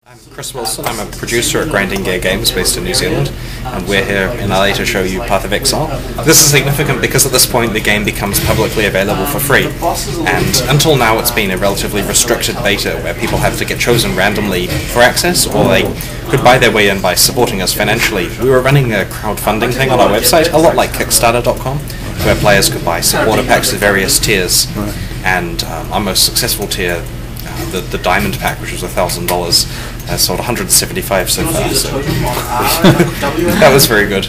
I'm Chris Wilson. I'm a producer at Grinding Gear Games based in New Zealand, and we're here in LA to show you Path of Exile. This is significant because at this point the game becomes publicly available for free, and until now it's been a relatively restricted beta where people have to get chosen randomly for access, or they could buy their way in by supporting us financially. We were running a crowdfunding thing on our website, a lot like Kickstarter.com, where players could buy supporter packs of various tiers, and our most successful tier, the Diamond Pack, which was $1,000, sold 175 so far, so that was very good.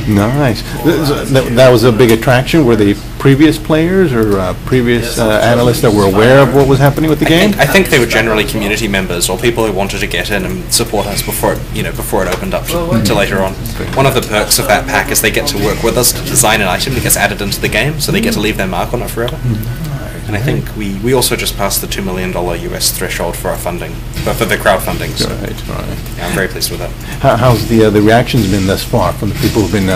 Nice. That was a big attraction. Were the previous players or previous analysts that were aware of what was happening with the game? I think they were generally community members or people who wanted to get in and support us before it opened up to later on. One of the perks of that pack is they get to work with us to design an item that gets added into the game, so they get to leave their mark on it forever. And I think we also just passed the $2 million US threshold for our funding, but for the crowdfunding. So right. yeah, I'm very pleased with that. How's the reactions been thus far from the people who've been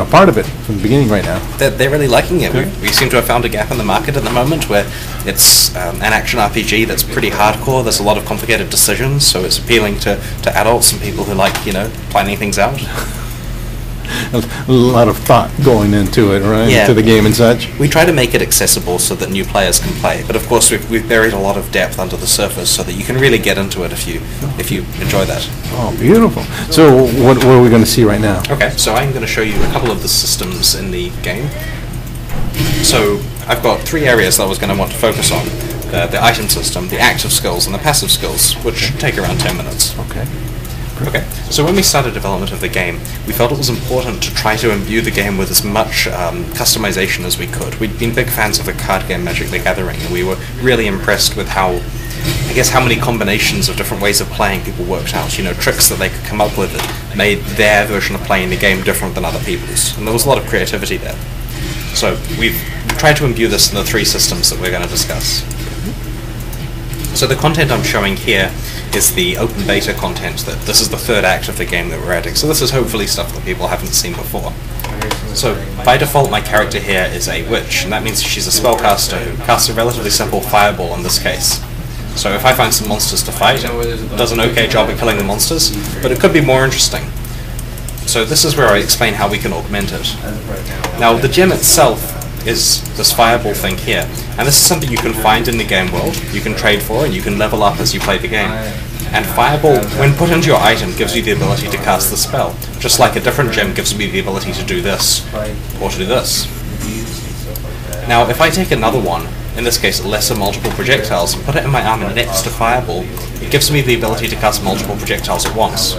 part of it from the beginning right now? They're really liking it. We seem to have found a gap in the market at the moment where it's an action RPG that's pretty hardcore. There's a lot of complicated decisions, so it's appealing to adults and people who like planning things out. A lot of thought going into it, right? Yeah. To the game and such. We try to make it accessible so that new players can play, but of course we've buried a lot of depth under the surface so that you can really get into it if you enjoy that. Oh, beautiful. So what are we going to see right now? Okay, so I'm going to show you a couple of the systems in the game. So I've got three areas that I was going to want to focus on. The item system, the active skills, and the passive skills, which take around 10 minutes. Okay, so when we started development of the game, we felt it was important to try to imbue the game with as much customization as we could. We'd been big fans of the card game Magic the Gathering, and we were really impressed with how many combinations of different ways of playing people worked out, tricks that they could come up with that made their version of playing the game different than other people's, and there was a lot of creativity there. So we've tried to imbue this in the three systems that we're going to discuss. So the content I'm showing here is the open beta content. This is the third act of the game that we're adding, so this is hopefully stuff that people haven't seen before. So by default my character here is a witch, and that means she's a spellcaster who casts a relatively simple fireball in this case. So if I find some monsters to fight, it does an okay job at killing the monsters, but it could be more interesting. So this is where I explain how we can augment it. Now the gem itself is this fireball thing here, and this is something you can find in the game world, you can trade for, and you can level up as you play the game. And fireball, when put into your item, gives you the ability to cast the spell, just like a different gem gives me the ability to do this, or to do this. Now if I take another one, in this case lesser multiple projectiles, and put it in my arm next to fireball, it gives me the ability to cast multiple projectiles at once,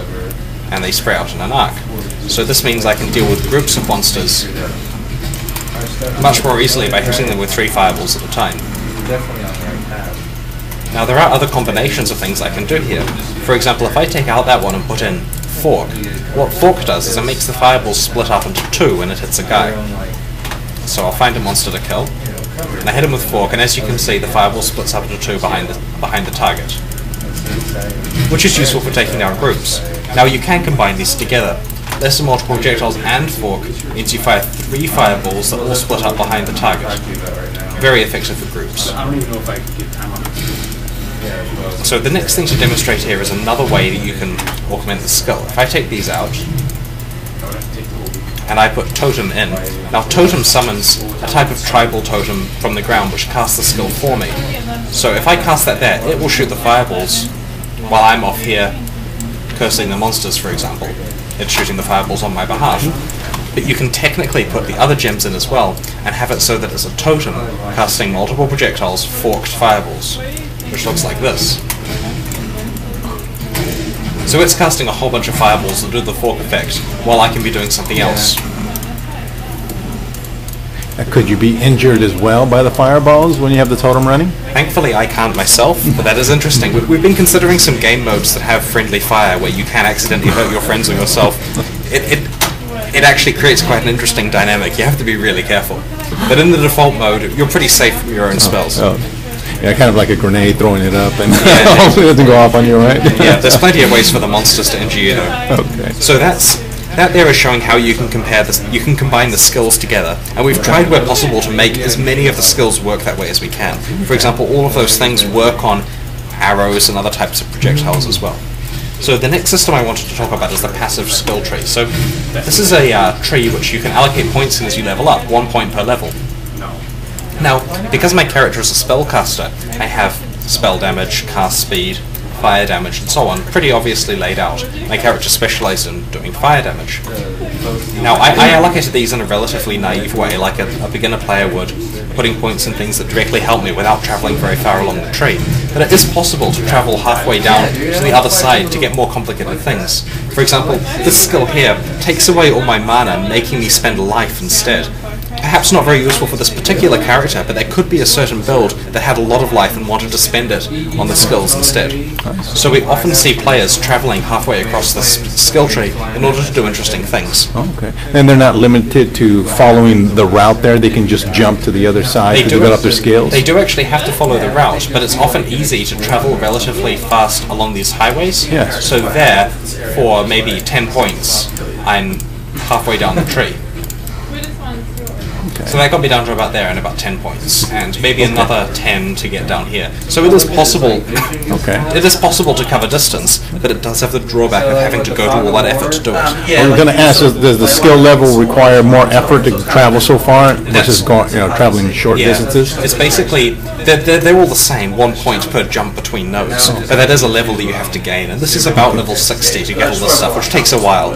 and they spray out in an arc. So this means I can deal with groups of monsters much more easily by hitting them with 3 fireballs at a time. Now there are other combinations of things I can do here. For example, if I take out that one and put in Fork, what Fork does is it makes the fireballs split up into 2 when it hits a guy. So I'll find a monster to kill, and I hit him with Fork, and as you can see the fireball splits up into 2 behind the target, which is useful for taking down groups. Now you can combine these together. Lesser multiple projectiles and Fork means you fire 3 fireballs that all split up behind the target. Very effective for groups. So the next thing to demonstrate here is another way that you can augment the skill. If I take these out, and I put Totem in, now Totem summons a type of tribal totem from the ground which casts the skill for me. So if I cast that there, it will shoot the fireballs while I'm off here cursing the monsters, for example. It's shooting the fireballs on my behalf. But you can technically put the other gems in as well, and have it so that it's a totem casting multiple projectiles, forked fireballs, which looks like this. So it's casting a whole bunch of fireballs that do the fork effect, while I can be doing something else. Could you be injured as well by the fireballs when you have the totem running? Thankfully I can't myself, but that is interesting. We've been considering some game modes that have friendly fire where you can accidentally hurt your friends or yourself. It actually creates quite an interesting dynamic. You have to be really careful. But in the default mode, you're pretty safe from your own spells. Yeah, kind of like a grenade, throwing it up and hopefully it doesn't go off on you, right? Yeah, there's plenty of ways for the monsters to injure you though. Okay. So that there is showing how you can you can combine the skills together, and we've tried where possible to make as many of the skills work that way as we can. For example, all of those things work on arrows and other types of projectiles as well. So the next system I wanted to talk about is the passive skill tree. So this is a tree which you can allocate points in as you level up, 1 point per level. Now, because my character is a spellcaster, I have spell damage, cast speed, fire damage, and so on, pretty obviously laid out. My character specialized in doing fire damage. Now, I allocated these in a relatively naive way, like a beginner player would, putting points in things that directly help me without traveling very far along the tree. But it is possible to travel halfway down to the other side to get more complicated things. For example, this skill here takes away all my mana, making me spend life instead. Perhaps not very useful for this particular character, but there could be a certain build that had a lot of life and wanted to spend it on the skills instead. So we often see players traveling halfway across this skill tree in order to do interesting things. Okay. And they're not limited to following the route there, they can just jump to the other side to develop their skills? They do actually have to follow the route, but it's often easy to travel relatively fast along these highways. Yes. So there, for maybe 10 points, I'm halfway down the tree. So that got me down to about there and about 10 points, and maybe another 10 to get down here. So it is possible. It is possible to cover distance, but it does have the drawback of having to go to all that effort to do it. I'm going to ask: does the skill level require more effort to travel so far versus traveling short distances? It's basically they're all the same, 1 point per jump between nodes, but that is a level that you have to gain, and this is about level 60 to get all this stuff, which takes a while.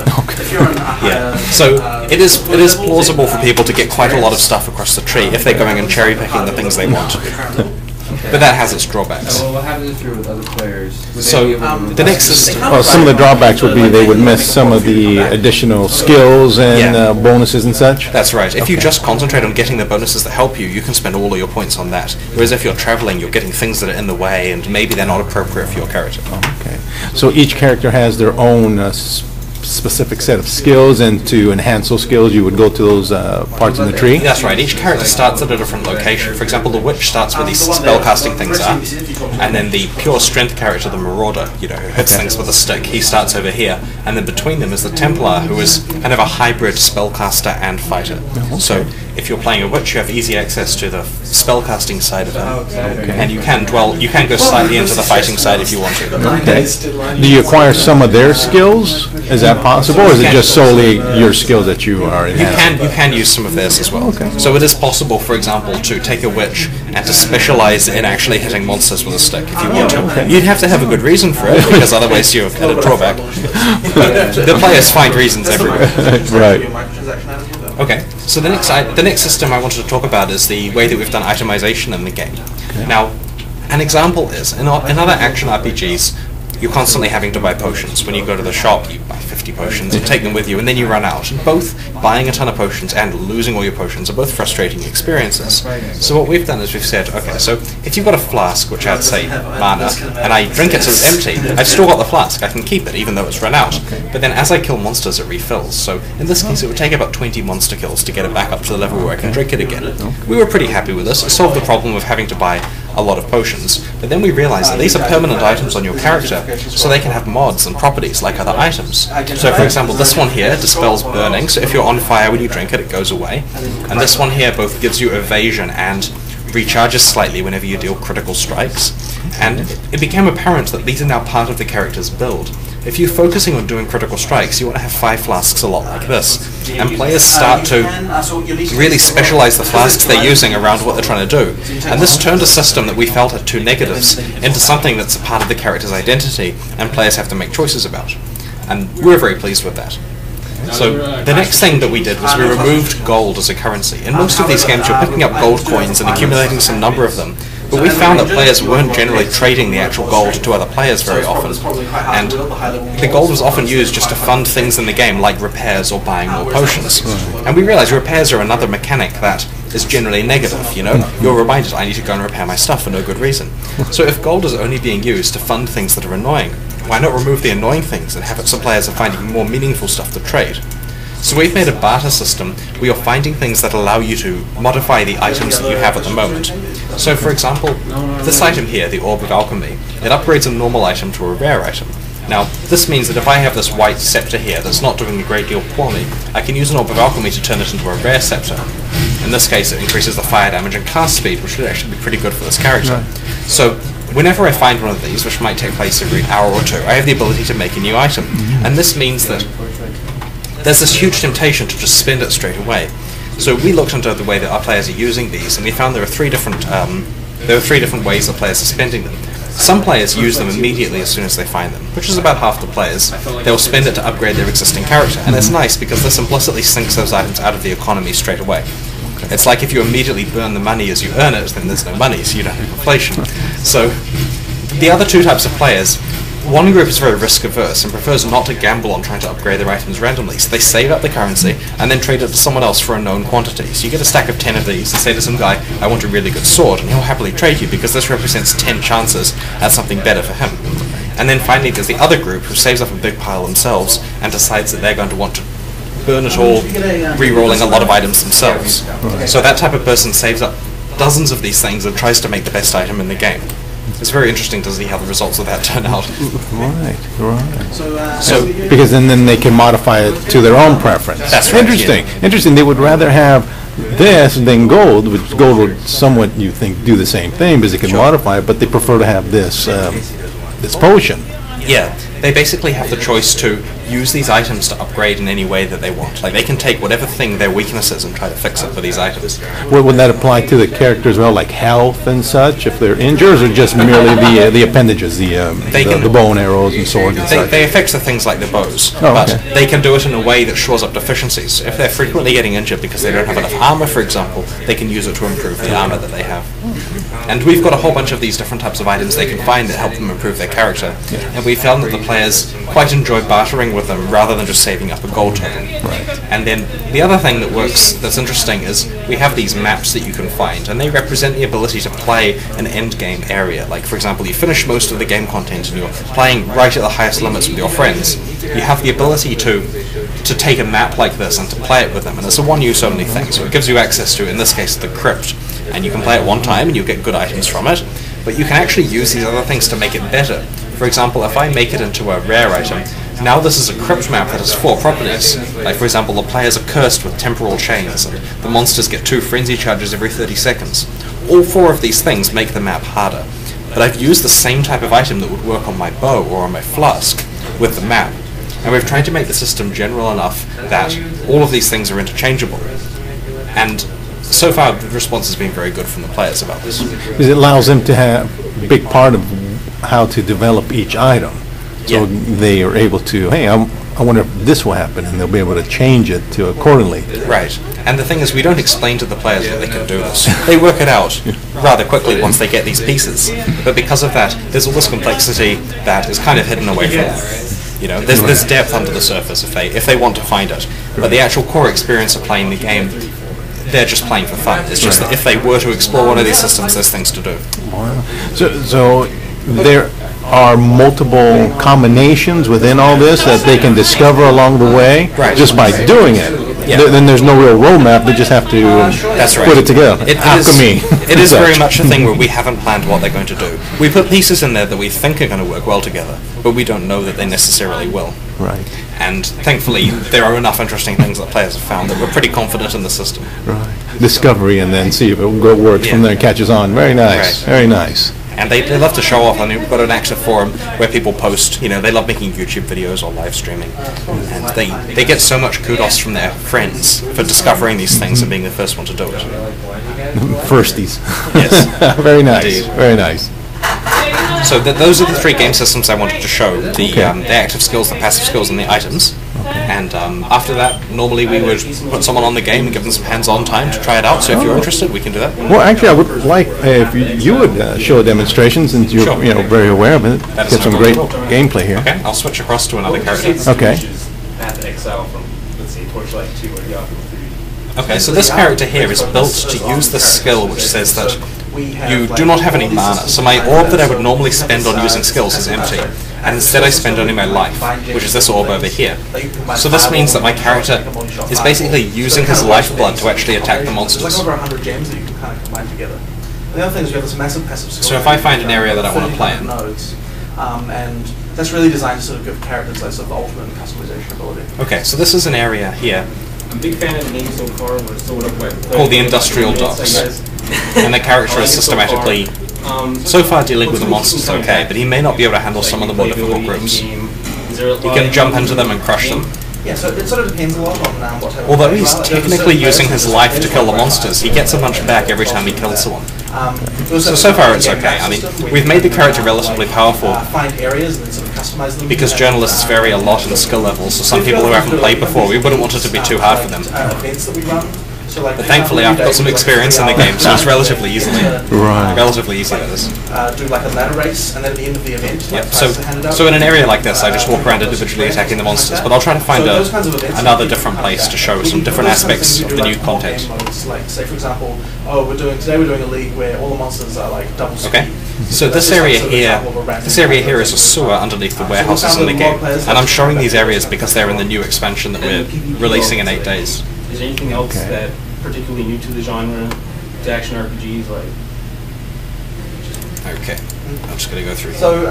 Yeah. So it is plausible for people to get quite a lot of stuff across the tree if they're going and cherry picking the things they want. But that has its drawbacks. What happens if you're with other players? So the next system. Well, some of the drawbacks would be they would miss some of the additional skills and bonuses and such. That's right. If you just concentrate on getting the bonuses that help you, you can spend all of your points on that. Whereas if you're traveling, you're getting things that are in the way, and maybe they're not appropriate for your character. Okay. So each character has their own specific set of skills, and to enhance those skills you would go to those parts in the tree? That's right. Each character starts at a different location. For example, the witch starts where these spellcasting things are, and then the pure strength character, the marauder, who hits things with a stick, he starts over here, and then between them is the Templar, who is kind of a hybrid spellcaster and fighter. So if you're playing a witch, you have easy access to the spellcasting side of him, and you can go slightly into the fighting side if you want to. Okay. Do you acquire some of their skills? Is that possible, or is it just solely your skills that you are enhancing? You can use some of theirs as well. Okay. So it is possible, for example, to take a witch and to specialize in actually hitting monsters with a stick if you want to. Okay. You'd have to have a good reason for it, because otherwise you're at a drawback. But the players find reasons everywhere. Right. Okay, so the next system I wanted to talk about is the way that we've done itemization in the game. Okay. Now, an example is, in other action RPGs, you're constantly having to buy potions. When you go to the shop, you buy 50 potions and take them with you, and then you run out. And both buying a ton of potions and losing all your potions are both frustrating experiences. So what we've done is we've said, okay, so if you've got a flask, which I'd say mana, and I drink it so it's empty, I've still got the flask. I can keep it, even though it's run out. But then as I kill monsters, it refills. So in this case, it would take about 20 monster kills to get it back up to the level where I can drink it again. We were pretty happy with this. It solved the problem of having to buy a lot of potions. But then we realized that these are permanent items on your character, so they can have mods and properties like other items. So for example, this one here dispels burning, so if you're on fire when you drink it, it goes away. And this one here both gives you evasion and recharges slightly whenever you deal critical strikes. And it became apparent that these are now part of the character's build. If you're focusing on doing critical strikes, you want to have 5 flasks a lot like this. And players start to really specialize the flasks they're using around what they're trying to do. And this turned a system that we felt had 2 negatives into something that's a part of the character's identity, and players have to make choices about. And we're very pleased with that. So the next thing that we did was we removed gold as a currency. In most of these games, you're picking up gold coins and accumulating some number of them. But we found that players weren't generally trading the actual gold to other players very often, and the gold was often used just to fund things in the game, like repairs or buying more potions. And we realized repairs are another mechanic that is generally negative, You're reminded, I need to go and repair my stuff for no good reason. So if gold is only being used to fund things that are annoying, why not remove the annoying things and have it so players are finding more meaningful stuff to trade? So we've made a barter system where you're finding things that allow you to modify the items that you have at the moment. So for example, this item here, the Orb of Alchemy, it upgrades a normal item to a rare item. Now, this means that if I have this white scepter here that's not doing a great deal for me, I can use an Orb of Alchemy to turn it into a rare scepter. In this case, it increases the fire damage and cast speed, which would actually be pretty good for this character. Right. So whenever I find one of these, which might take place every hour or two, I have the ability to make a new item. And this means that there's this huge temptation to just spend it straight away. So we looked into the way that our players are using these, and we found there are three different ways that players are spending them. Some players use them immediately as soon as they find them, which is about half the players. They'll spend it to upgrade their existing character, and it's nice because this implicitly sinks those items out of the economy straight away. It's like if you immediately burn the money as you earn it, then there's no money, so you don't have inflation. So the other two types of players, one group is very risk averse and prefers not to gamble on trying to upgrade their items randomly, so they save up the currency and then trade it to someone else for a known quantity. So you get a stack of 10 of these and say to some guy, I want a really good sword, and he'll happily trade you because this represents 10 chances at something better for him. And then finally there's the other group who saves up a big pile themselves and decides that they're going to want to burn it all, re-rolling a lot of items themselves. So that type of person saves up dozens of these things and tries to make the best item in the game. It's very interesting to see how the results of that turn out. Right. So because then they can modify it to their own preference. That's right. Interesting. Yeah. Interesting. They would rather have this than gold, which gold would somewhat, you think, do the same thing because it can modify it, but they prefer to have this this potion. Yeah, they basically have the choice to use these items to upgrade in any way that they want. Like, they can take whatever thing their weakness is and try to fix it with these items. Would that apply to the characters as well, like health and such, if they're injured, or just merely the appendages, the bow and arrows and swords and such? They affect the things like the bows, but they can do it in a way that shores up deficiencies. If they're frequently getting injured because they don't have enough armor, for example, they can use it to improve the armor that they have. And we've got a whole bunch of these different types of items they can find that help them improve their character, and we found that the players quite enjoy bartering with them rather than just saving up a gold token. And then the other thing that works that's interesting is we have these maps that you can find, and they represent the ability to play an end game area. Like, for example, you finish most of the game content and you're playing right at the highest limits with your friends. You have the ability to take a map like this and to play it with them, and it's a one-use only thing, so it gives you access to, in this case, the crypt. And you can play it one time and you get good items from it, but you can actually use these other things to make it better. For example, if I make it into a rare item, now this is a crypt map that has 4 properties. Like, for example, the players are cursed with temporal chains, and the monsters get 2 frenzy charges every 30 seconds. All 4 of these things make the map harder. But I've used the same type of item that would work on my bow or on my flask with the map. And we've tried to make the system general enough that all of these things are interchangeable. And so far, the response has been very good from the players about this. Because it allows them to have a big part of how to develop each item. So they are able to, hey, I wonder if this will happen, and they'll be able to change it to accordingly. Right. And the thing is, we don't explain to the players that they can do this. They work it out rather quickly once they get these pieces. But because of that, there's all this complexity that is kind of hidden away from them. You know, there's depth under the surface if they want to find it. But the actual core experience of playing the game, they're just playing for fun. It's just that if they were to explore one of these systems, there's things to do. Wow. So there are multiple combinations within all this that they can discover along the way just by doing it. Then there's no real roadmap. They just have to put it together. Alchemy. It is very much a thing where we haven't planned what they're going to do. We put pieces in there that we think are going to work well together, but we don't know that they necessarily will. Right. And thankfully, there are enough interesting things that players have found that we're pretty confident in the system. Right. Discovery, and then see if it works from there and catches on. Very nice. Very nice. And they love to show off. I mean, we've got an active forum where people post, they love making YouTube videos or live streaming. And they get so much kudos from their friends for discovering these things and being the first one to do it. Firsties. Yes. Very nice. Indeed. Very nice. So those are the 3 game systems I wanted to show. The active skills, the passive skills, and the items. And after that, normally we would put someone on the game and give them some hands-on time to try it out. So if you're interested, we can do that. Well, actually, I would like if you would show a demonstration, since you're very aware of it. Get some great gameplay here. Okay, I'll switch across to another character. Okay. Path of Exile from, let's see, Torchlight 2 or Yahoo 3. Okay, so this character here is built to use this skill which says that you do not have any mana. So my orb that I would normally spend on using skills is empty. And instead I spend only my life, which is this orb over here. So this means that my character is basically using his lifeblood to actually attack the monsters. There's like over 100 gems that you can kind of combine together. The other thing is we have this massive passive skill. So if I find an area that I want to play in, nodes, and that's really designed to sort of give characters like sort of ultimate customization ability. Okay, so this is an area here. I'm a big fan of the name so far. We're sort of called the Industrial Docks. And the character is systematically So far, dealing with the monsters is okay, but he may not be able to handle some of the more difficult groups. You can jump into them and crush them. Yeah, so it sort of depends a lot on what type of... Although he's technically using his life to kill the monsters, he gets a bunch back every time he kills someone. So far it's okay. I mean, we've made the character relatively powerful find areas and then sort of customize them. because journalists vary a lot in skill levels, so some people who haven't played before, we wouldn't want it to be too hard for them. Events that we run. So like, But thankfully I've got some experience in the game, so it's relatively easy, that is. Do like a ladder race, and then at the end of the event, Yep. So in an area like this, I just walk around individually attacking the monsters, but I'll try to find another different place to show some different aspects of the new content. Like, say for example, today we're doing a league where all the monsters are like double speed. Okay. So this area here is a sewer underneath the warehouses in the game, and I'm showing these areas because they're in the new expansion that we're releasing in 8 days. Is there anything else that particularly new to the genre, to action RPGs, like? Okay, I'm just going to go through. So,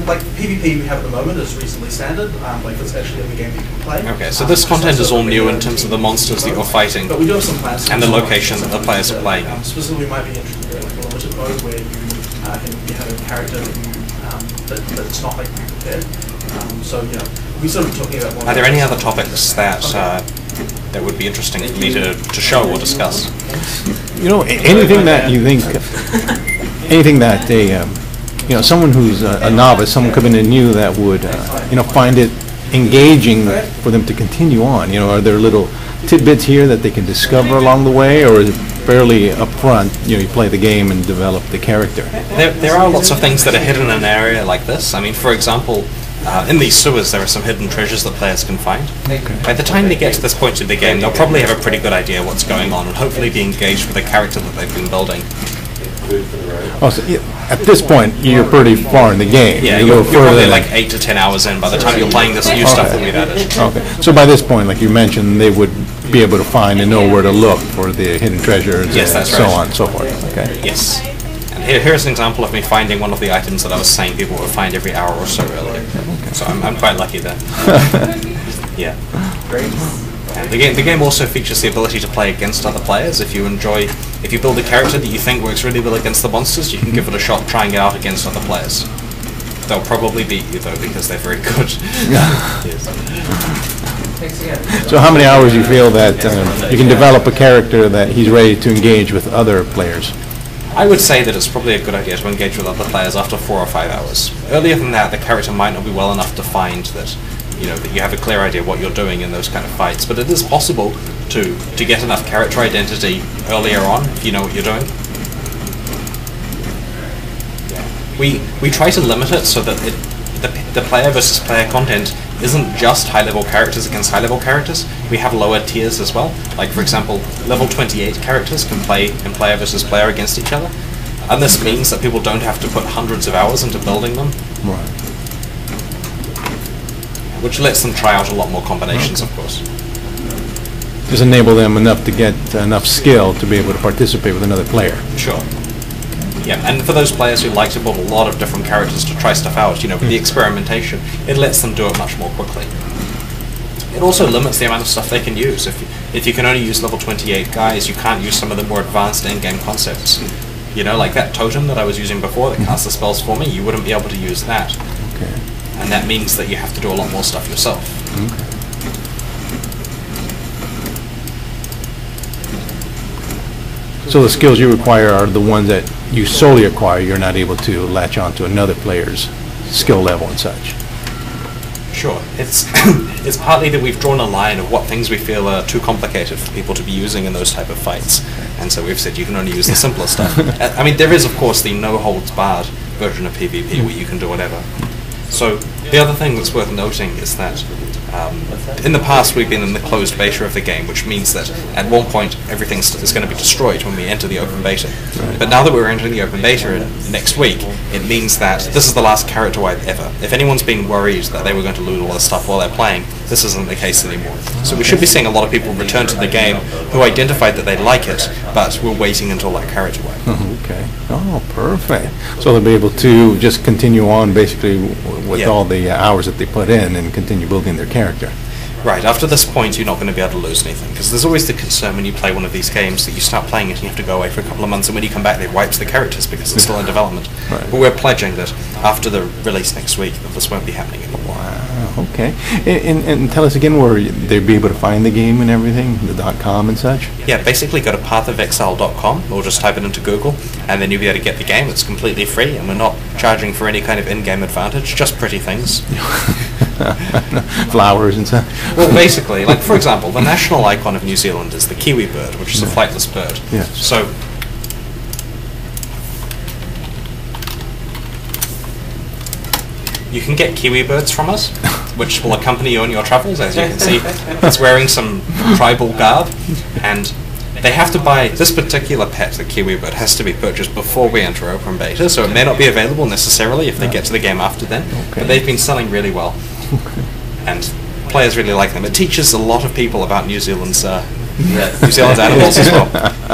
like PvP we have at the moment is reasonably standard. Like it's actually in the game that you can play. Okay, so this content is all new in terms of the monsters that you're fighting, but we do have some plans and the location that the players are playing. Specifically, we might be interested in like a limited mode where you have a character that's not like prepared. So you know, we sort of talking about. Are there any other topics that would be interesting for me to show or discuss? You know, anything that you think, anything that someone who's a novice, someone coming in new that would, find it engaging for them to continue on. You know, are there little tidbits here that they can discover along the way, or is it fairly upfront? You know, you play the game and develop the character. There are lots of things that are hidden in an area like this. I mean, for example, in these sewers there are some hidden treasures that players can find. By the time they get to this point in the game, they'll probably have a pretty good idea what's going on and hopefully be engaged with the character that they've been building. Oh, so at this point, you're pretty far in the game. Yeah, you're probably like 8 to 10 hours in by the time you're playing this new stuff that we've added. Okay, so by this point, like you mentioned, they would be able to find and know where to look for the hidden treasures and so on and so forth. Okay. Yes. Here's an example of me finding one of the items that I was saying people would find every hour or so earlier. So I'm quite lucky there. Yeah. Great. And the game also features the ability to play against other players. If you build a character that you think works really well against the monsters, you can give it a shot trying it out against other players. They'll probably beat you though because they're very good. Yes. So how many hours do you feel that you can develop a character that he's ready to engage with other players? I would say that it's probably a good idea to engage with other players after 4 or 5 hours. Earlier than that, the character might not be well enough defined that you have a clear idea what you're doing in those kind of fights. But it is possible to get enough character identity earlier on if you know what you're doing. We try to limit it so that the player versus player content isn't just high-level characters against high-level characters. We have lower tiers as well. Like, for example, level 28 characters can play in player versus player against each other. And this means that people don't have to put hundreds of hours into building them. Right. Which lets them try out a lot more combinations, of course. Just enable them enough to get enough skill to be able to participate with another player. Sure. Yeah, and for those players who like to build a lot of different characters to try stuff out, with the experimentation, it lets them do it much more quickly. It also limits the amount of stuff they can use. If you can only use level 28 guys, you can't use some of the more advanced in-game concepts. Like that totem that I was using before that casts the spells for me, you wouldn't be able to use that. Okay. And that means that you have to do a lot more stuff yourself. Okay. So the skills you require are the ones that you solely acquire. You're not able to latch on to another player's skill level and such. Sure. It's it's partly that we've drawn a line of what things we feel are too complicated for people to be using in those type of fights. And so we've said you can only use the simpler stuff. I mean, there is, of course, the no-holds-barred version of PvP where you can do whatever. So the other thing that's worth noting is that in the past we've been in the closed beta of the game, which means that at one point everything is going to be destroyed when we enter the open beta. Right. But now that we're entering the open beta next week, it means that this is the last character wipe ever. If anyone's been worried that they were going to lose all this stuff while they're playing, this isn't the case anymore. So we should be seeing a lot of people return to the game who identified that they like it, but we're waiting until that character wipe. Okay. Oh, perfect. So they'll be able to just continue on basically with all the hours that they put in and continue building their character. Right, after this point you're not going to be able to lose anything, because there's always the concern when you play one of these games that you start playing it and you have to go away for a couple of months, and when you come back it wipes the characters because it's still in development. Right. But we're pledging that after the release next week that this won't be happening anymore. Wow, okay. And tell us again where they'd be able to find the game and everything, the .com and such? Yeah, basically go to pathofexile.com or just type it into Google and then you'll be able to get the game. It's completely free and we're not charging for any kind of in-game advantage, just pretty things. Flowers and stuff. Well, basically, like for example, the national icon of New Zealand is the Kiwi bird, which is a flightless bird. Yes. So you can get Kiwi birds from us, which will accompany you on your travels. As you can see, it's wearing some tribal garb, and they have to buy this particular pet, the Kiwi bird, has to be purchased before we enter open beta, so it may not be available necessarily if they get to the game after then, but they've been selling really well, and players really like them. It teaches a lot of people about New Zealand's animals as well.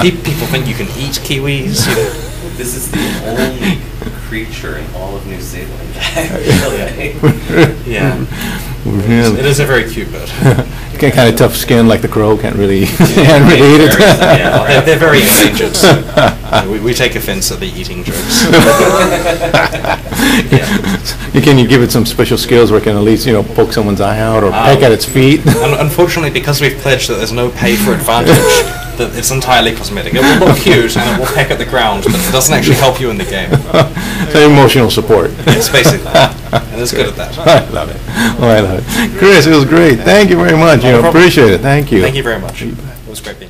People think you can eat kiwis. You know. This is the only creature in all of New Zealand. Yeah. It is a very cute bird. Kind of tough skin, like the crow, can't really eat it. Yeah, they're very endangered. So we take offense at the eating jokes. Can you give it some special skills where it can at least, poke someone's eye out or peck at its feet? Unfortunately, because we've pledged that there's no pay for advantage, that it's entirely cosmetic. It will look cute and it will peck at the ground, but it doesn't actually help you in the game. So emotional support. Yes, basically. And it's good at that. I love it. Oh, I love it. Chris, it was great. Thank you very much. No problem. Appreciate it. Thank you. Thank you very much. It was great being